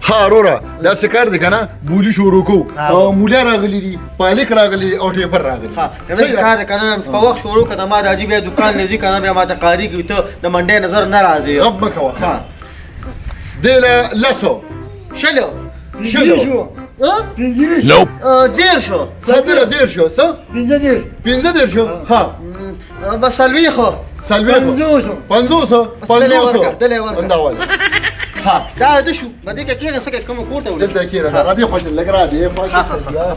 ها وروره داسې کار دی که نه بولي شروع کوو او مولا راغلي دي پالک راغلي او ټیپر راغلي داسې کار دی که نه په وخت شروع که د ما د حاجي بیا دوکان نه ځي که نه بیا ما ته کارېږي ته د منډۍ نظر نه راځي غب مه کوه ها دې له لسو شلو دېرشو دېرشو څه پنځه دېرشو ها بس څلوېښتو پنځوسو دلې ورکړه همدا واله ها دا ده شو په دې کې کېنه څه کوې کومه کور ته دلته کېنه دا راځي خوش لږ راځي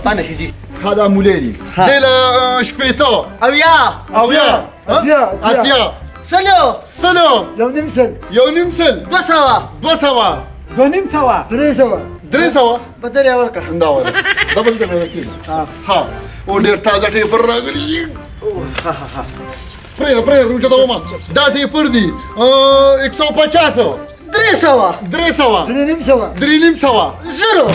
پانه شي جي ها دا مولې دي دې له شپېته اویا اتیا سلو یو نیم سل 200 درې سوه په دلې ورکړه همدا واله ډبل ته مې کېږي ها او ډېر تازه ټیپر راغلي پرېږده روجته ومه دا ټیپر دي 150 300 زرو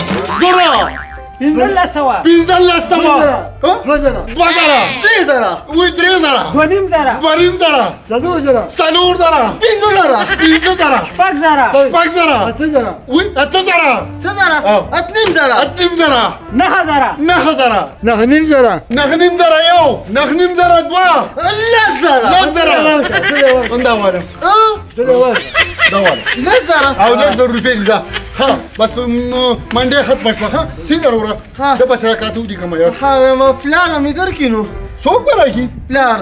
1500 او 10 روپۍ دي دا ها بس منډۍ ختمه شوه ها څنګه وروره ده بس راکاته ودي کومه یار پلار مې درکړي نو څوک به راکړي پلار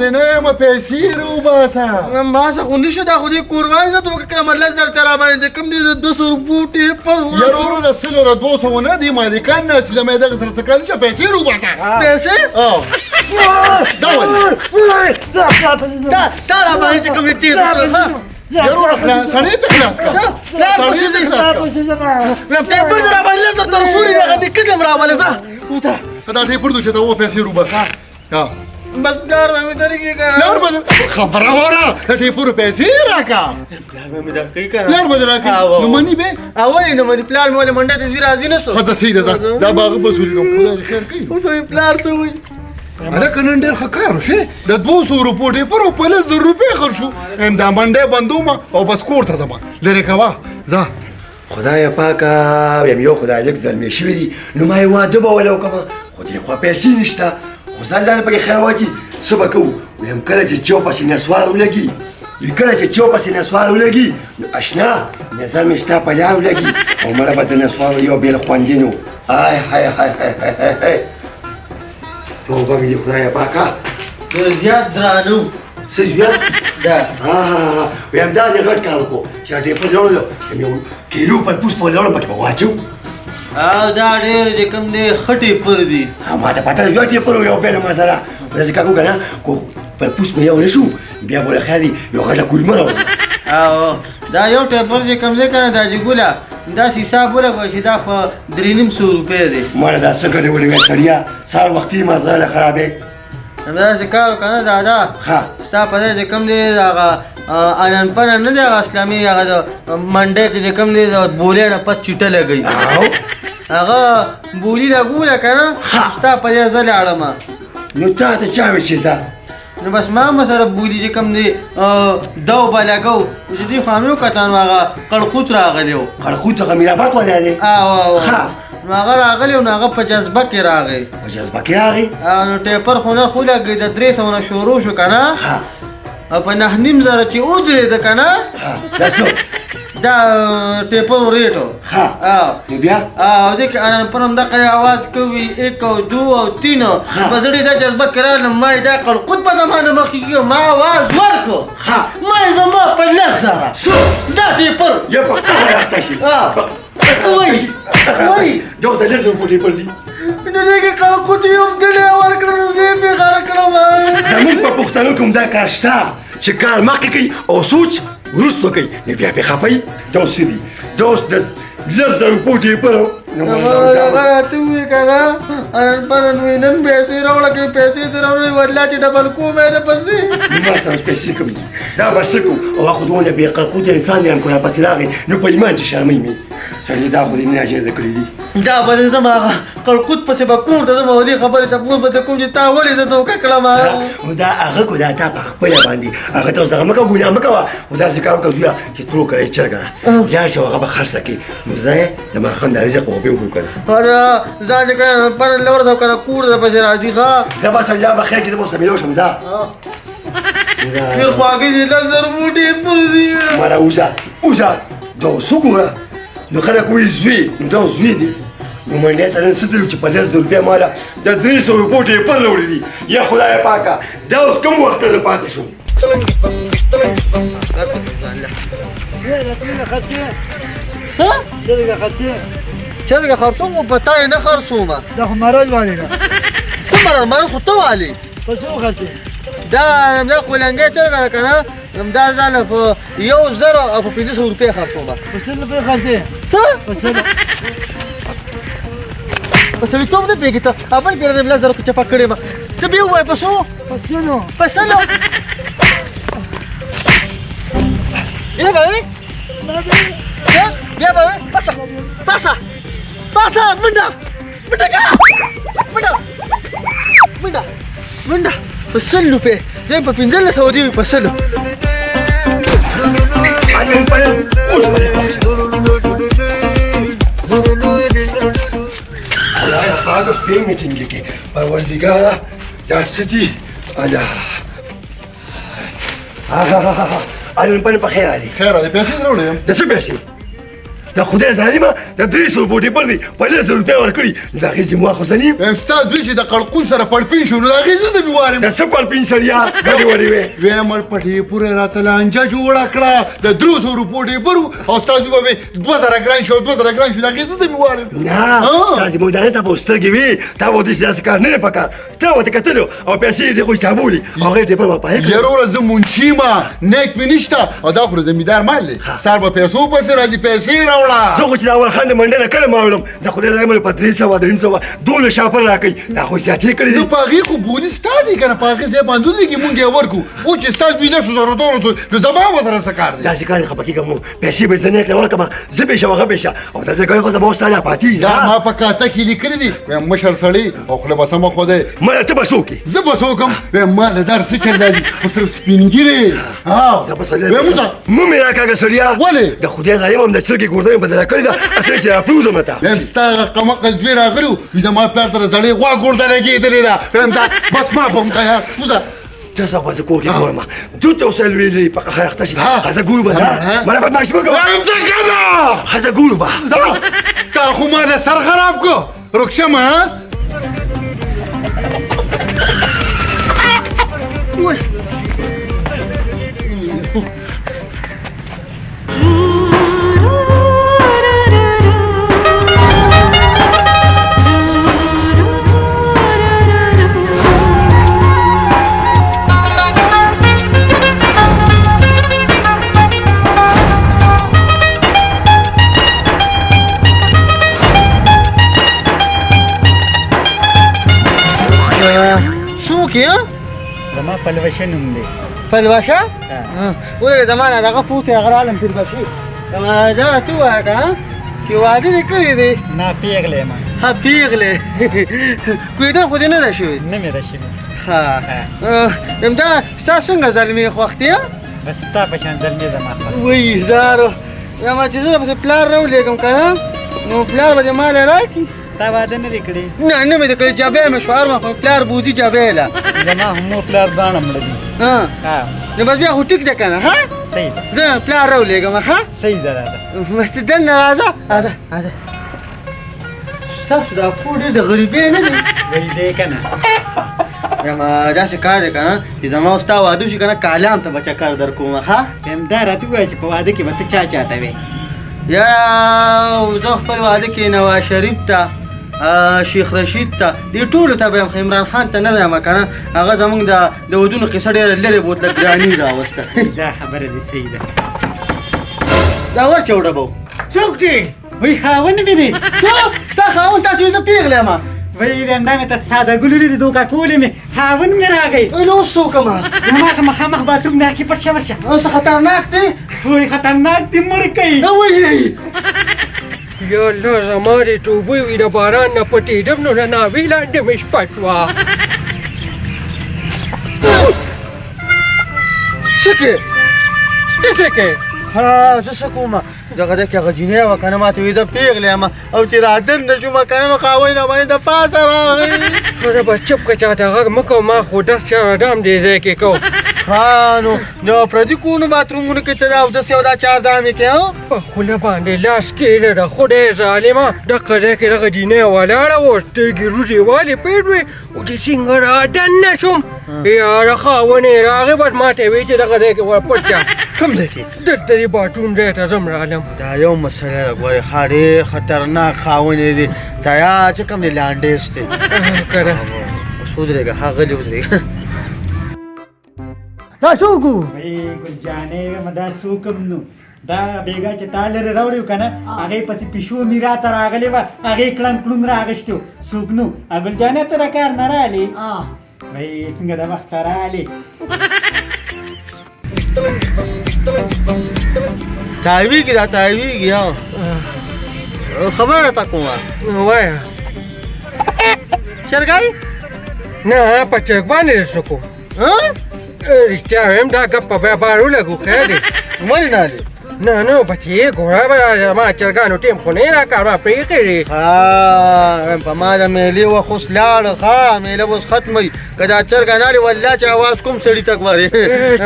دې نه یم پیسې راوباسه ما څه خو نشته دا خو دې قربان زه ته وکړم الله زر ته راباندې کوم دې 200 روپو ټیپر یار وروره سلو را 200 نه دي مالکان نه چې زما دغه سره څه کار چې پیسې راوباسه پیسې دا ولې تا راباندې چې کوم دې تېر یار وروره سړی ته خلاص کړه ټیپر دې راباندې زر ته رسولي دغه نیکه دې هم راباندې ځه دا ټیپر دو چې ته و پیسې روباسه بس پلار مې درکړي که پلار به خبره وره د ټیپرو پیسې راکړه پلار مې درکوي که پلار به دې راکړي نو مني به ولې نه مني پلار مې ولې منډه ته ځي راځي نه سو ښه ته صحیح ده دا به هغه بسولي کوم خدای دې خیر کوي پلار څه وایي هلکه نن ډېر ښه کار وشي د 200 روپو ټیپر او 15 روپۍ خرڅ شو دا منډۍ بندومه او بس کور ته ځمه لرې کوه ځه خدای پاکه ویم یو خدای لږ زلمی شوي دي نو ما یې واده به ولې وکړمه خو دې خوا پیسې نشته خو ځان لا نه پکې خیر واچي څه به کوو ویم کله چې چیو پسې نسوار ولګي نو اشنا نظر مې ستا په لار ولګي او مړه به د نسوارو یو بېل خوندي نو توبه مې دې خدایه پاکه زیات درانه څه زیات ویم دا دې غټ کار وکړو چې ټیپر راوړلو یم یو کیلو پلپوس پورې راوړم پکې به واچو دا ډېر چې کوم دی ښه ټیپر دي ما ته پته یو ټیپر و یو بېله مسله داسې کار کوو که نه کو پلپوس مې یو نه شو بیا به خیال یو غټه کولمه راوړم دا یو ټیپر چې کوم دی که نه دا جګوله دا حساب ولګوه چې دا په 350 روپۍ دی ماړه دا څه ګټې ولګوې سړیه سهار وختي ما زړه له خرابې همداسې کار وکړه نه دادا ستا په ځای چې کوم دی هغه انن پنن نه دی هغه اسلامي هغه د منډۍ کې چې کوم دی د بولې نه پس چیټه لګوي هغه بولي لګوله که نه ستا په ځای زه لاړم نو تا ته چا ویل چې ځه نو بس ما سره بولي چې کوم دی دو به لګو چې دوی خو همې وکتل نو هغه قړقوت راغلی و قړقوت هغه میرآباد والی دی نو هغه راغلی و نو هغه په جذبه کې راغی نو ټیپر خو نه خو لګوي د 300 نه شروع شو که نه او په 9.5 زره چې ودرېده که نه دا ټیپر ریټو بیا او دې کې انپن هم دغه اواز کوي 1 او 2 او 3 په زړه دا جذبه کې راغلم ما یې دا قړقوت په زمانه مخکې کېږي ما اواز ورکړو ما یې زما په 10 زره دا ټیپر یا په هغه راخته شي وایي دا د 10 روپو ټیپر دی نو دې کې قړقوت یې هم دلې ورکړم نو زه یې بېغاره کړم زموږ په پښتنو کې هم دا کار شته چې کار مخکې کوي او سوچ وروسته کوي نو بیا پې خفه وي دا اوس څه دي دا اوس د 10 روپو ټیپر هغه راته ووایي که نه انپن وایي نن پیسې راوړه که پیسې دې راوړې ولله چې ډبل کوم یې درپسې ما سره اوس پیسې کم دي دا به څه کوو او هغه خو دونه بې قړقوته انسان دی هم که راپسې راغی نو په ایمان چې شرموي مې سړي دا خو دې نه اجازه کړې دي دا به زما هغه کړکوټ پسې به کور ته ځم او دې خبرې تپوس به کوم چې تا ولې زه دوکه کړم او دا هغه کو دا تا په خپله باندې هغه ته اوس دغه مه کوه ګناه مه کوه او داسې کار وکړه دوی چې تلو کړی چرګه لاړ شه هغه به خرڅه کړي نو زه یې د ماښام د رزق غوپې وکړو که نه ځان چې کله پر لور ده که کور ته پسې راځي ښه زه بس الله به خیر کړي زه به اوس مېلو شم ځه پیر خواږه دي نظر بوټې پر دي مړه اوسه دا اوس وګوره نو خلک وایي زوی نو دا زوی دی نو منډې ته نن څه دلو چې په 10,000 روپۍ ماله د 300 روپۍ یې پر راوړي دي یا خدای پاکه دا اوس کوم وخت ته پاتې شو چرګه خرڅوم خو په تا یې نه خرڅوم دا خو مرض والي ده څه مرض خو ته والې په څه وخرڅې دا کولنګۍ چرګه ده که نه دا ځانه په 1,000 او په 500 روپۍ خرڅوم په څه روپۍ خرڅې څه په څه په سړیتوب نه پوهېږې ته اول بېره د 10,000 کې چپه کړې ما ته بیا ووایه په څو په څه نو په سلو بیا به وې بیا به وې پاسه منډه په 100 روپۍ زه په 1500 دي په 100 خدای پاکه پې مې ټینګې کړې پروردګاره دا څه دي الله نن پنې په خیر علي خیر علي پیسې راوړې یم د څه پیسې د خدای ظالمه د 300 روپۍ پر دي 1500 روپۍ ورکړي نو د هغې ذمه خو زه نه یم ستا دوی چې د قړقون سره پړپین شو نو د هغې زه دې وارم د څه پړپین سړیا ګډې وړې وې ویې مړ پټې پورې راته لانجه جوړه کړه د 300 روپۍ ډېر برو او ستا دوی به 2,000 ګران شو 2,000 ګران شو د هغې زه دې وارم نه ستا زموږدارۍ ته به سترګې وي تا به داسې داسې کار نه دی پکار ته ورته کتلو او پیسې یې دې خو حسابولي او هغې ډېر ورپایې کړې یاره وروره زه منشي یم نیک مې نشته او دا خو زمیندار مال دی سر به پیسو پسې راځي پیسې راوړه زه خو چې د اول خان د منډې نه کله ما وړم د خدای ځای په 300 300 دونه شاپر راکوي دا خو زیاتې کړي نو دي په هغې خو بوني ستا دی که نه په هغې ځای باندې ولګي مونږ یې ورکړو او چې ستا دوی 10,000 نو زما ورسره څه کار دی داسې کار خفه کېږم نو پیسې به زه نیک نه ورکړم زه بېشه هغه بېشه او دا ځای خو زما اوس تا نه پاتې دا ما په کاته کې لیکلي دي وایم مشر سړی او خوله به سمه خدای مړه ته به څه وکړې زه به څه وکړم وایم ما له دار څه چل راځي خو صرف سپینګیرې زه به وایم اوسه مه مې راکاږه سړیا ولې د خدای ظالم هم د چرګې ګردۍ مې بدله کړې ده اصل چې راپروزم ته وایم ستا هغه قمقل زوی راغلی و زما پلار ته د زړې غوا ګورده لګېدلې ده وایم دا بس ما به هم خیار اوسه ته زه به زه کور کې ګورم دوی ته اوس لوېلې په خیاخته شي ښځه ګورو به مړه بدماشي مه کوه وایم څه کنه ښځه ګورو به تا خو ما د سر خراب کو رکشم ها څوک یې زما پلوشه نوم دی پلوشه ولې زما نه دغه پوښتې هغه عالم پیربشي دا ته ووایه که چې واده دې کړی دی نه پیغله یم ها پیغلې کویډر خو دې نه ده شوې نه مې ده شوې ښه دا ستا څنګه زلمې خوښ دی بس ستا په شان زلمې زما خوښ وایي زارو یما چې زه پسې پلار راولېږم که نه نو پلار به دې مالی راکړي تا واده نه دی کړی نه نه مې د کړی جبې مې شوهر ما خو پلار بوځي جبې له زما هم مور پلار دواړه مړه دي نو بس بیا خو ټیک ده که نه ها صحیح ده زه پلار راولېږم ښه صحیح ده راځه بس دننه راځه راځه ستاسو دا کور ډېر د غریبۍ نه دی وایي دی که نه یما داسې کار دی که نه چې زما او ستا واده وشي که نه کالام ته به چکر در کومه ښه همدا راته ووایه چې په واده کې به ته چا چاته وې یا زه خپل واده کې نواز شریف ته شیخ رشید ته دې ټولو ته به یم عمران خان ته نه وایم که نه هغه زموږ د ودونو قصه ډېره لرې بوتله ګراني راوسته دا خبره دې صحیح ده دا ورچوډه به څوک دی وایي خاوند مې دی څه ستا خاوند تا چې زه پیغله یم وایي همدا مې ته ساده ګلولې دي دوکه کولې مې خاوند مې راغی نو اوس څه وکړم هماغه مخامخ باتروم نه کې پټ شه ورشه اوس خطرناک دی وایي خطرناک دې مړ کوي نه وایي یا الله زما د توبې وي د باران نه پټېدم نو د ناوې لاندې مې شپه شوه څه کې ته څه کې ها زه څه کومه دغه دی کې هغه جینۍ وه که نه ما ته وایي زه پیغلې یم او چې رادنده شومه که نه نو خاوند راباندې د پاسه راغی خو به چپ که چاته غږ مه کوه ما خو دس چاردام دې ځای کې کوم ها نو د پردي کورونو باترومونو کې ته دا اودس یو دا چاردامې کې ها په خوله باندې لاس کېده د خدای ظالمه دغه ځای کې دغه جینۍ ولاړه وه سترګې روزې والې پېټ وې او چې څنګه رادننه شوم یاره خاوند یې راغی بس ما ته یې ویل چې دغه ځای کې ورپټ شه کوم ځای کې دلته دې باټون ځای ته زم رالم دا یو مسله ده ګورې ښه ډېر خطرناک خاوند یې دی تیار چې کوم دی لانډیس دی کنه اوس ودرېږه ښه غلې ودرېږه دا څوک وو ګل جانې ما دا څوکم نو دا بیګا چې تا لرې راوړی که نه هغې پسې پیشو مې راته راغلې وه هغې کړنګ کړونګ راغشتې وو څوک نو ګل جانې ته د کار نه رالې بهی څنګه د وخته رالې تاویږي دا تاویږي ها خبره راته کومه وایه چرګای نه په چرګ باندې رسو کوم رښتیا وایم دا ګپ په بیا بار ولګو خیر دی ولې نه دی نه نه بچې ګوره به ما چرګانو ټیم خو نه یې راکړ ما پرېښی دی ها په ما د میلې وخت اوس لاړه ښه میله به اوس ختموي که دا چرګه نه لري والله چې اواز کوم سړي ته ګورې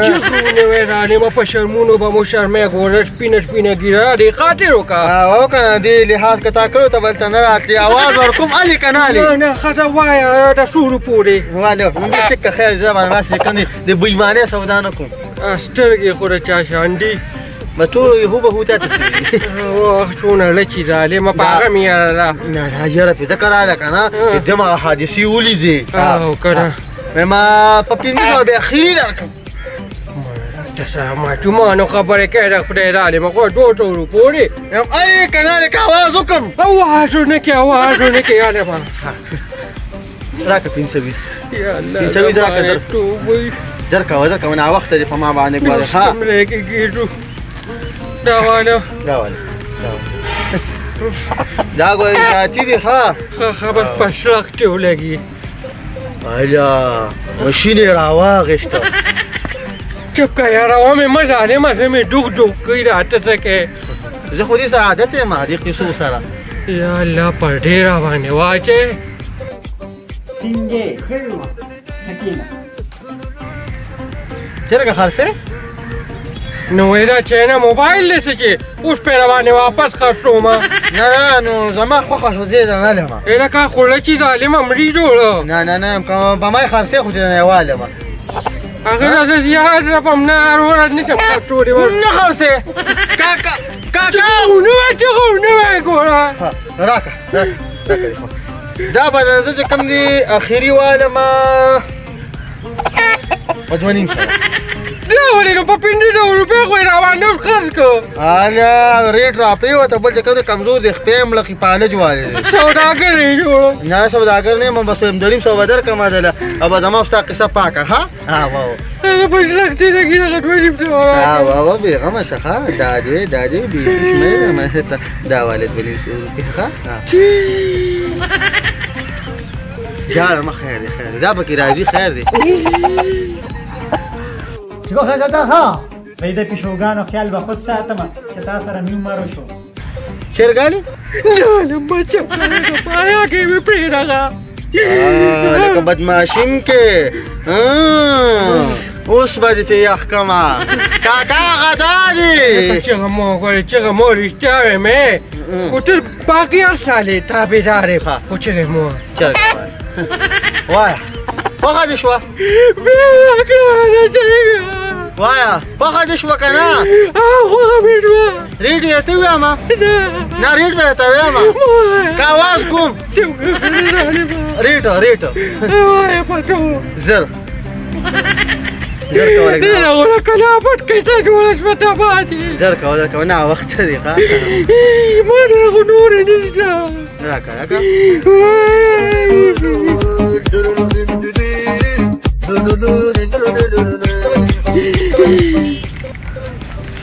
چغونه وې رانیمه په شرمونو به مو شرمې ګوره سپینه سپینه ګیره دې خاطر وکړه او که نه دې لحاظ که تا کړو ته بلته نه راتلې اواز ورکوم الې که نه نه نه ښځه وایه د څو روپو دی والله مې ټکه خیر زه باندې داسې کوم د بېایمانۍ سودا نه کوم سترګې خو د چا شان دي به ټول یې هوبه هو تا ته اوه څونه لچې ظالمه په هغه مې یاره ده نه دا یاره پې ځکه راله که نه دمغه حادثې ولیدې او که نه ما په پنځه سوه بیا اخري درکړم ته سره ماشومانو خبرې کوې د خدای ظالمه خو 200 روپو دی الې که نه لکه اواز وکړم اواز ونه کې اواز ونه کې یاده ما راکړه 520 یا الله 520 راکړه زر توبې زر کوه زر کوه ناوخته دی په ما باندې ګورې ښه کمرې کې ګېډو دا واله دا واله دا ګورې ساعتي دي ښه ښه خبر په شرک کې ولګي الا ماشین یې راواغېسته چپ که یاره ومې مه ظالمه زه مې ډوک ډوک کوي راته څه کوې زه خو دې سره عادت یم دې قیسو سره یا الله پر ډېر باندې واچې سینګې ښه وه کښېنه چرګه خرڅې نو وایي دا چینه موبایل دی څه چې اوس پې راباندې واپس خرڅوم نه نه نو زما خوښه شوه زه یې درنه لمه لکه خوله چې ظالمه مړي جوړه نه نه نه که به ما یې خرڅې خو چې نه یواله وه هغه نه زه زیات رپم نه هر ورځ نشم خرڅولی نه خرڅې کاکا کاکا نوی چغو نوی ګوره راکه دې خو دا به زه چې کوم دي اخري والمه په 2.5 سره دا ولې نو په 500 روپۍ خو یې راباندې خرڅ کړو هله ریټ را پرېوته بل چې کوم دی کمزور دی خپې هم لکه پالج والې دی سوداګر یې جوړو نه سوداګر نه یم بس 2.5 به درکړم دله او به زما ستا قصه پاکه ښه واو هغه په شلک چې لګي دغه 2.5 واو بېغمه شه ښه دا دې بېخي شمېره ما ته دا والد 2.5 روپۍ ښه جاړه ما خیر دی دا پکې راځي خیر دی چې کوم راځه دا ها بې د پیشوګانو خیال به خود ساتم چې تا سره مې عمر وشو چرګاړي ظالم بچه په پایا کې مې پرېږده لکه بدماشین کې اوس به دې ته یخ کمه کاکا غدا دي چغه مو ګورې چغه مو رښتیا وایم خو ته باقي هر سال یې تابعدار یې خو چغې مو چرګ وایه خوښه دې شوه وایه خوښه دې شوه که نه خوښه مې شوه ریټ یې ته ووایم نه ریټ به یې ته ووایم که اواز کوم ریټ وایه پټو زر کوه لږ نه کلا پټ کیسه جوړه شوه ته پاتې زر کوه نه وخته دی ښه ما دغه نورې نشته راکړه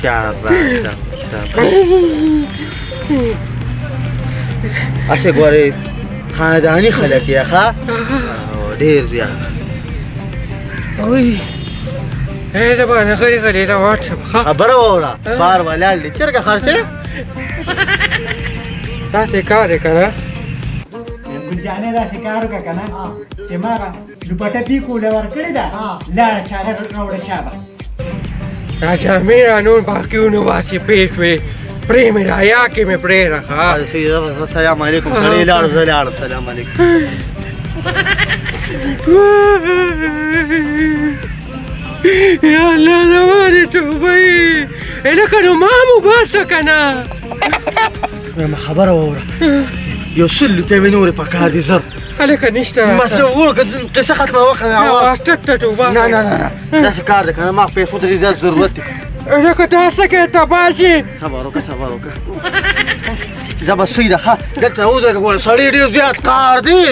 شاباش اسه ګورې خانداني خلک یې ښه ډېر زیات وای دا باندې غړي غړي را واتساپ ښه خبره واوره بار ولاړ دي چرګه خرڅې داسې کار دی که نه ګل جانې داسې کار وکړه که نه چې ما دوپټه پیکوله ورکړې ده لاړه چې هغه راوړه شابه را جامې را نور باقي ونباسې پېښ وې پرې مې رایا کې مې پرېږده ښه سلام علیکم سړی لاړ زه لاړم سلام علیکم یا الله زمانې توبه یې لکه نو ما مو باسه که نه خبره واوره یو 100 روپۍ مې نورې په کار دي زر هلکه نشته مسله وګوره که قصه ختمه وکړه ټک ته توبه نه نه نه داسې کار دی که نه ما پیسو ته ډېر زیات ضرورت دی لکه دا څه کوې تباه شي صبر وکړه صبر وکړه دا به صحیح ده ښه دلته ودرېږه ګوره سړی ډېر زیات کار دی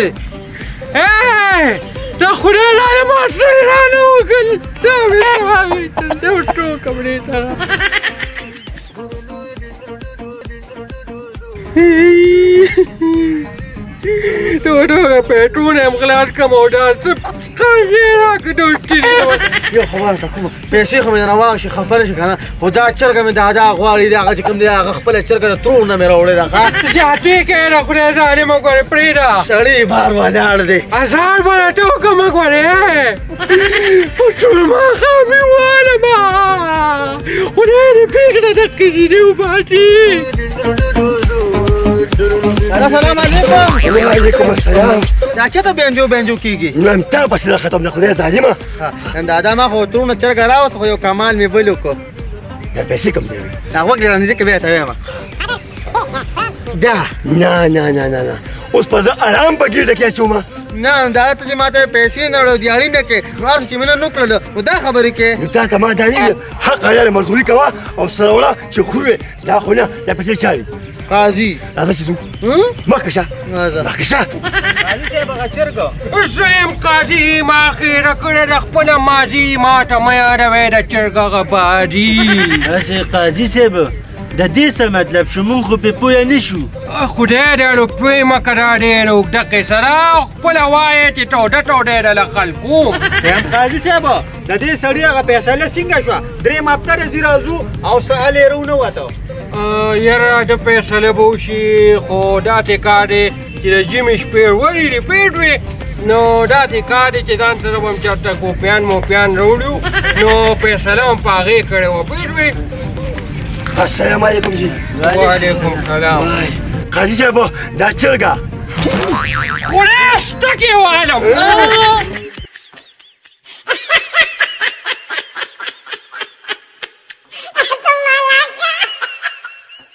دا خدای لاله ما سره رانه وکړل دا مې سوایېدل دا ټوکم دې سره ټوټه پیټونه هم غلاس کړم او دا څه ښکارې راکړه دوستي یو خبره ته کومه پیسې خو مې نه واخلې خفه نه شي که نه خو دا چرګه مې دا غواړي د هغه چې کوم دی هغه خپله چرګه د ترور نه مې راوړې ده ښه زیاتې کوې نه خدای ظالمه ګورې پرېږده سړی بار ولاړ دی ازار به راته وکړمه ګورې په ټول ماښام مې والمه خدای دې پرېږده دقې دې وباسي سلام علیکم وعلیکم السلام دا چېرته بینجو کېږي نو تا پسې دا ختم ده خدای ظالمه دا ما خو ترونه چرګه راوت خو یو کمال مې بل وکړو دا پیسې کوم ځای دا غوږ دې رانږدې کې بیا ته وایم دا نه نه نه نه نه اوس په زه آرام په ګېډه کې اچومه نه دا ته چې ما ته پیسې نه وړو دیاړي مې کې نو هر څه چې مې نه کړل نو دا خبرې کې نو تا ته ما دا نه حق حلال مزدوري کوه او سره وړه چې خور وې دا خو نه دا پیسې چا وي قاضي راځه چې ځو مخکې شه مخکې شه قاضي صاحب هغه چرګه زه یم قاضي ما خیره کړې ده خپله ماضي ما ته مه یادوئ د چرګ هغه بادي هسې قاضي صاحب د دې څه مطلب شو مونږ خو پې پوه نه شو خدای دې روپۍ مه که دا ډېر اوږده قصه ده خپله وایې چې ټوټه ټوټه یې له خلکو یم قاضي صاحب د دې سړي هغه فیصله څنګه شوه درېیم هفته راځي راځو او سوال یې رونه وته یاره د فیصله به وشي خو داسې کار دی چې د ژمي شپې ولې ریپیټ وي نو داسې کار دی چې ځان سره به هم چېرته کوپیان موپیان راوړو نو فیصله هم په هغې کړې وه پوه شوې السلام علیکم جی وعلیکم السلام قاضي صاحب دا چرګه خدای شته کې والم